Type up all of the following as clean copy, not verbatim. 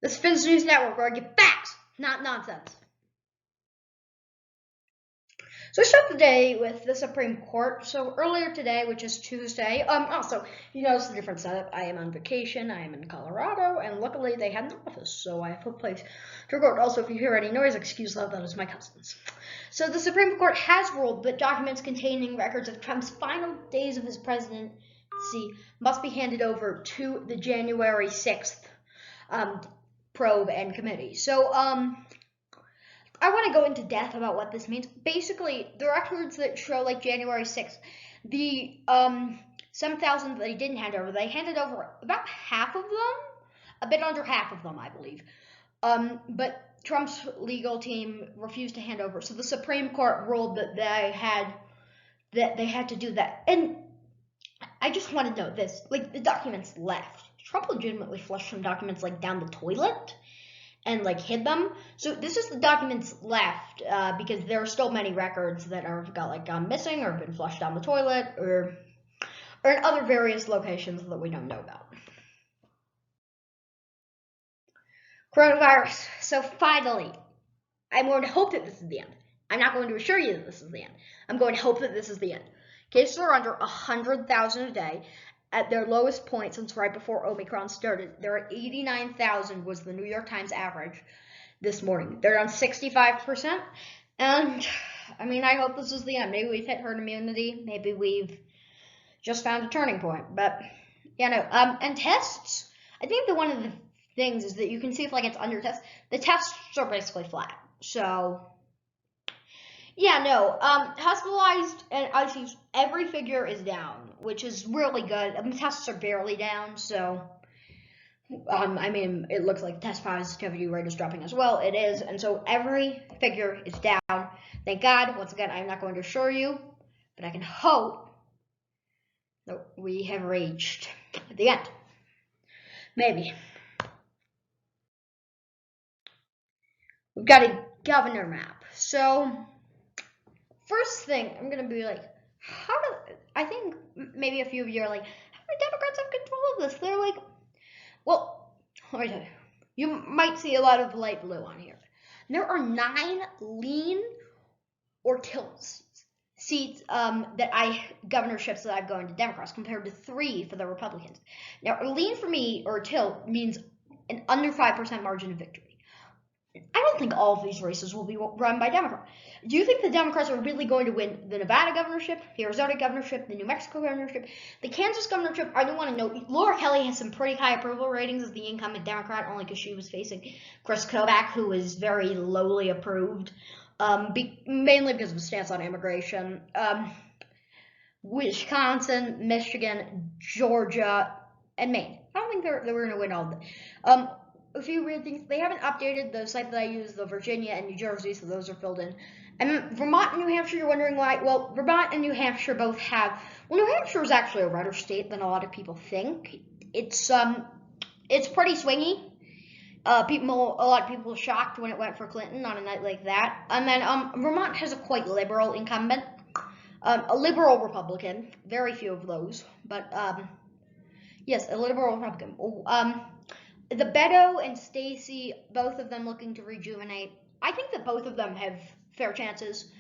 The Spins News Network, where I get facts, not nonsense. So I start the day with the Supreme Court. So earlier today, which is Tuesday, also, you notice the different setup. I am on vacation, I am in Colorado, and luckily they had an office, so I have a place to record. Also, if you hear any noise, excuse that is my cousins. So the Supreme Court has ruled that documents containing records of Trump's final days of his presidency must be handed over to the January 6th probe and committee. So, I want to go into depth about what this means. Basically, the records that show like January 6th, the 7,000 that they didn't hand over, they handed over about half of them, a bit under half of them, I believe. But Trump's legal team refused to hand over, so the Supreme Court ruled that they had to do that. And I just want to note this: like the documents left. Trump legitimately flushed some documents like down the toilet and like hid them. So this is the documents left because there are still many records that are gone missing or have been flushed down the toilet or in other various locations that we don't know about. Coronavirus. So finally, I'm going to hope that this is the end. I'm not going to assure you that this is the end. I'm going to hope that this is the end. Cases are under 100,000 a day. At their lowest point since right before Omicron started, there are 89,000 was the New York Times average this morning. They're on 65%, and I mean, I hope this is the end. Maybe we've hit herd immunity. Maybe we've just found a turning point. But and tests. I think that one of the things is that you can see if like it's under test. The tests are basically flat. So hospitalized and ICUs, every figure is down, which is really good. Tests are barely down, so I mean, it looks like the test positivity rate is dropping as well. It is, and so every figure is down. Thank God. Once again, I'm not going to assure you, but I can hope that we have reached the end. Maybe. We've got a governor map. So first thing, I'm gonna be like, I think maybe a few of you are like, how do Democrats have control of this? They're like, well, let me tell you, you might see a lot of light blue on here. There are 9 lean or tilt seats governorships that I've gone to Democrats compared to 3 for the Republicans. Now, a lean for me or a tilt means an under 5% margin of victory. I don't think all of these races will be run by Democrats. Do you think the Democrats are really going to win the Nevada governorship, the Arizona governorship, the New Mexico governorship, the Kansas governorship? I do want to note Laura Kelly has some pretty high approval ratings as the incumbent Democrat, only because she was facing Chris Kobach, who is very lowly approved, mainly because of his stance on immigration. Wisconsin, Michigan, Georgia, and Maine. I don't think they were going to win all of them. A few weird things. They haven't updated the site that I use, the Virginia and New Jersey, so those are filled in. And Vermont and New Hampshire, you're wondering why. Well, Vermont and New Hampshire both have. Well, New Hampshire is actually a redder state than a lot of people think. It's pretty swingy. A lot of people were shocked when it went for Clinton on a night like that. And then Vermont has a quite liberal incumbent, a liberal Republican. Very few of those, but yes, a liberal Republican. The Beto and Stacey, both of them looking to rejuvenate. I think that both of them have fair chances.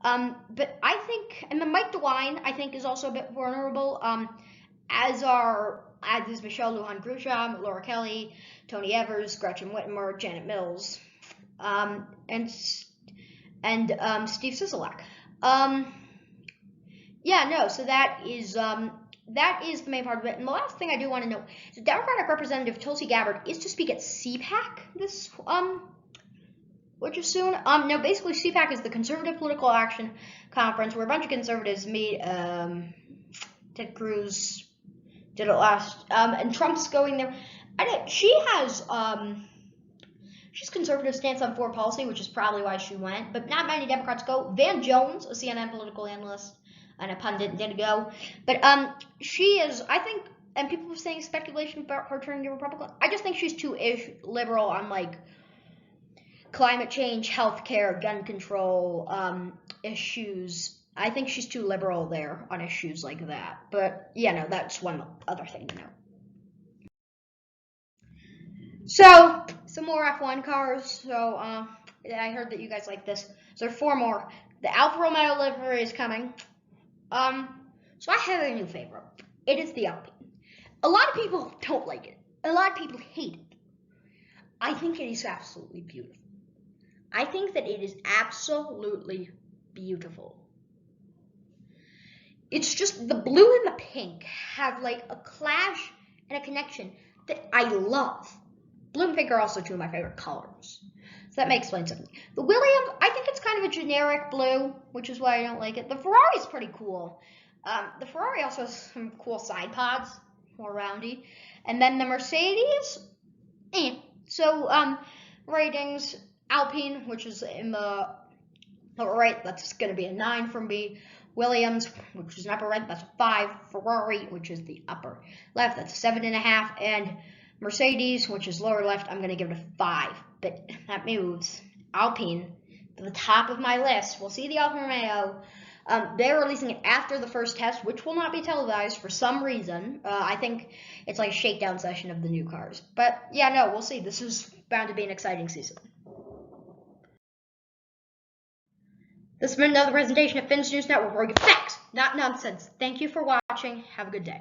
But I think, and the Mike DeWine, I think, is also a bit vulnerable. As is Michelle Lujan Grisham, Laura Kelly, Tony Evers, Gretchen Whitmer, Janet Mills, and Steve Sisolak. So that is the main part of it. And the last thing I do want to note is Democratic Representative Tulsi Gabbard is to speak at CPAC this which is soon. No, basically CPAC is the Conservative Political Action Conference where a bunch of conservatives meet. Ted Cruz did it last, and Trump's going there. She's conservative stance on foreign policy, which is probably why she went. But not many Democrats go. Van Jones, a CNN political analyst and a pundit, did go. But she is, I think, and people were saying speculation about her turning to Republican. I just think she's too liberal on like climate change, healthcare, gun control issues. I think she's too liberal there on issues like that. But that's one other thing to know. So some more F1 cars. So I heard that you guys like this. So there are 4 more. The Alfa Romeo livery is coming. So I have a new favorite. It is the Alpine. A lot of people don't like it. A lot of people hate it. I think it is absolutely beautiful. I think that it is absolutely beautiful. It's just the blue and the pink have like a clash and a connection that I love. Blue and pink are also 2 of my favorite colors. So that may explain something. The Williams, I think it's kind of a generic blue, which is why I don't like it. The Ferrari is pretty cool. The Ferrari also has some cool side pods, more roundy. And then the Mercedes, So ratings, Alpine, which is in the upper right, that's going to be a 9 from me. Williams, which is an upper right, that's a 5. Ferrari, which is the upper left, that's a 7.5. And Mercedes, which is lower left, I'm going to give it a 5. But that moves Alpine to the top of my list. We'll see the Alfa Romeo. They're releasing it after the first test, which will not be televised for some reason. I think it's like a shakedown session of the new cars. But yeah, no, we'll see. This is bound to be an exciting season. This has been another presentation of Finn's News Network, where we get facts, not nonsense. Thank you for watching. Have a good day.